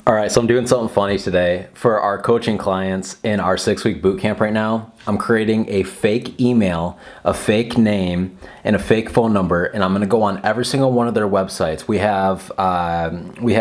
All right, so I'm doing something funny today. For our coaching clients in our 6-week boot camp right now, I'm creating a fake email, a fake name, and a fake phone number, and I'm gonna go on every single one of their websites. We have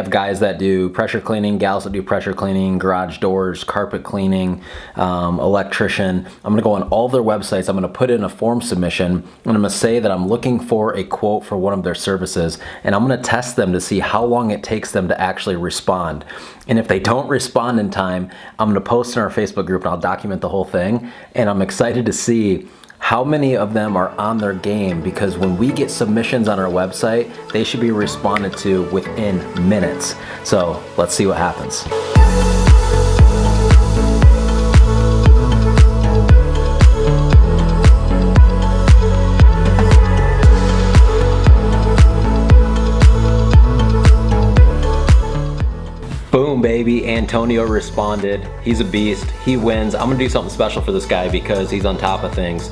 guys that do pressure cleaning, gals that do pressure cleaning, garage doors, carpet cleaning, electrician. I'm gonna go on all their websites. I'm gonna put in a form submission, and I'm gonna say that I'm looking for a quote for one of their services, and I'm gonna test them to see how long it takes them to actually respond. And if they don't respond in time, I'm gonna post in our Facebook group and I'll document the whole thing. And I'm excited to see how many of them are on their game, because when we get submissions on our website, they should be responded to within minutes. So let's see what happens. Boom, baby, Antonio responded. He's a beast, he wins. I'm gonna do something special for this guy because he's on top of things.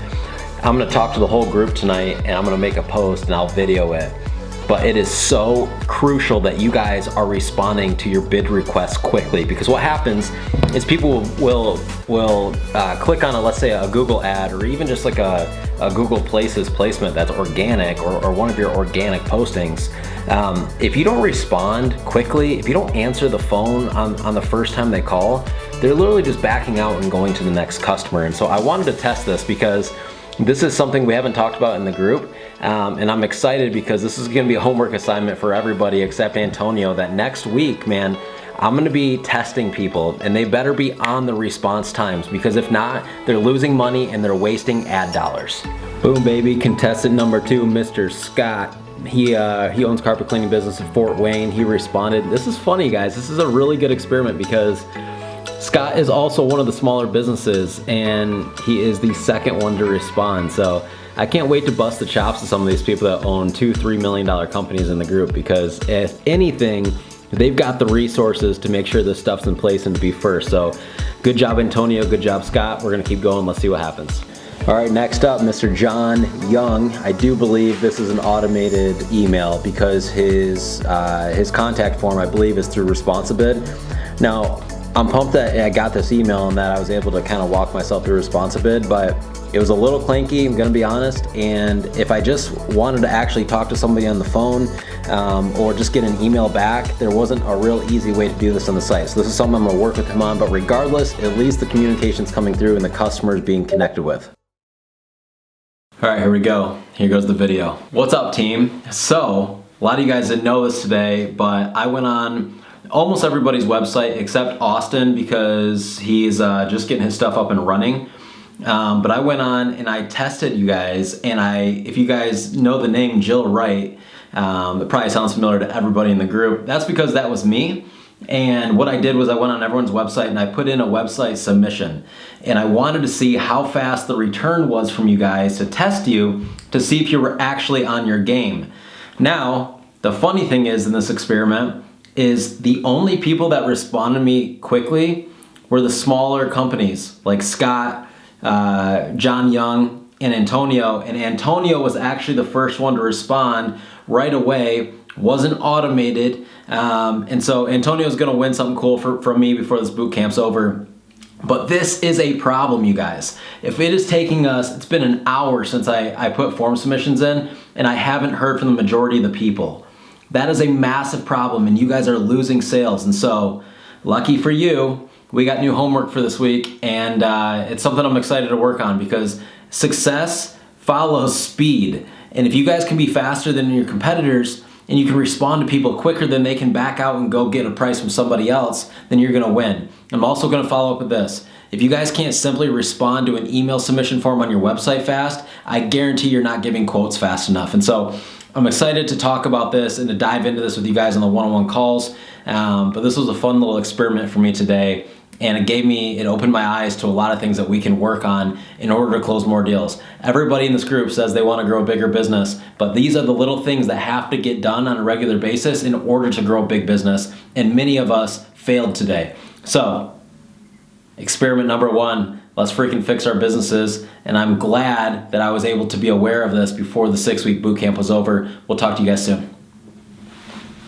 I'm gonna talk to the whole group tonight and I'm gonna make a post and I'll video it. But it is so crucial that you guys are responding to your bid requests quickly, because what happens is people will click on let's say a Google ad, or even just like a Google Places placement that's organic, or one of your organic postings. If you don't respond quickly, if you don't answer the phone on the first time they call, they're literally just backing out and going to the next customer. And so I wanted to test this because this is something we haven't talked about in the group, and I'm excited because this is gonna be a homework assignment for everybody except Antonio, that next week, man, I'm gonna be testing people and they better be on the response times, because if not, they're losing money and they're wasting ad dollars. Boom, baby, contestant number 2, Mr. Scott. He owns carpet cleaning business in Fort Wayne. He responded. This is funny, guys. This is a really good experiment because Scott is also one of the smaller businesses and he is the second one to respond. So I can't wait to bust the chops of some of these people that own $2-3 million companies in the group, because if anything, they've got the resources to make sure this stuff's in place and to be first. So good job, Antonio. Good job, Scott. We're gonna keep going. Let's see what happens. All right, next up, Mr. John Young. I do believe this is an automated email because his contact form, I believe, is through Responsibid. Now, I'm pumped that I got this email and that I was able to kind of walk myself through Responsibid, but it was a little clanky, I'm gonna be honest, and if I just wanted to actually talk to somebody on the phone or just get an email back, there wasn't a real easy way to do this on the site. So this is something I'm gonna work with him on, but regardless, at least the communication's coming through and the customer's being connected with. All right, here we go. Here goes the video. What's up, team? So, a lot of you guys didn't know this today, but I went on almost everybody's website except Austin because he's just getting his stuff up and running. But I went on and I tested you guys, and if you guys know the name Jill Wright, it probably sounds familiar to everybody in the group. That's because that was me. And what I did was I went on everyone's website and I put in a website submission, and I wanted to see how fast the return was from you guys to test you to see if you were actually on your game. Now, the funny thing is in this experiment is the only people that responded to me quickly were the smaller companies like Scott, John Young, and Antonio was actually the first one to respond right away. Wasn't automated, and so Antonio's gonna win something cool from me before this boot camp's over. But this is a problem, you guys. If it is taking us, it's been an hour since I put form submissions in, and I haven't heard from the majority of the people. That is a massive problem, and you guys are losing sales. And so, lucky for you, we got new homework for this week, and it's something I'm excited to work on, because success follows speed. And if you guys can be faster than your competitors, and you can respond to people quicker than they can back out and go get a price from somebody else, then you're gonna win. I'm also gonna follow up with this. If you guys can't simply respond to an email submission form on your website fast, I guarantee you're not giving quotes fast enough. And so I'm excited to talk about this and to dive into this with you guys on the one-on-one calls. But this was a fun little experiment for me today. And it opened my eyes to a lot of things that we can work on in order to close more deals. Everybody in this group says they want to grow a bigger business, but these are the little things that have to get done on a regular basis in order to grow a big business, and many of us failed today. So, experiment number 1, let's freaking fix our businesses, and I'm glad that I was able to be aware of this before the 6-week boot camp was over. We'll talk to you guys soon.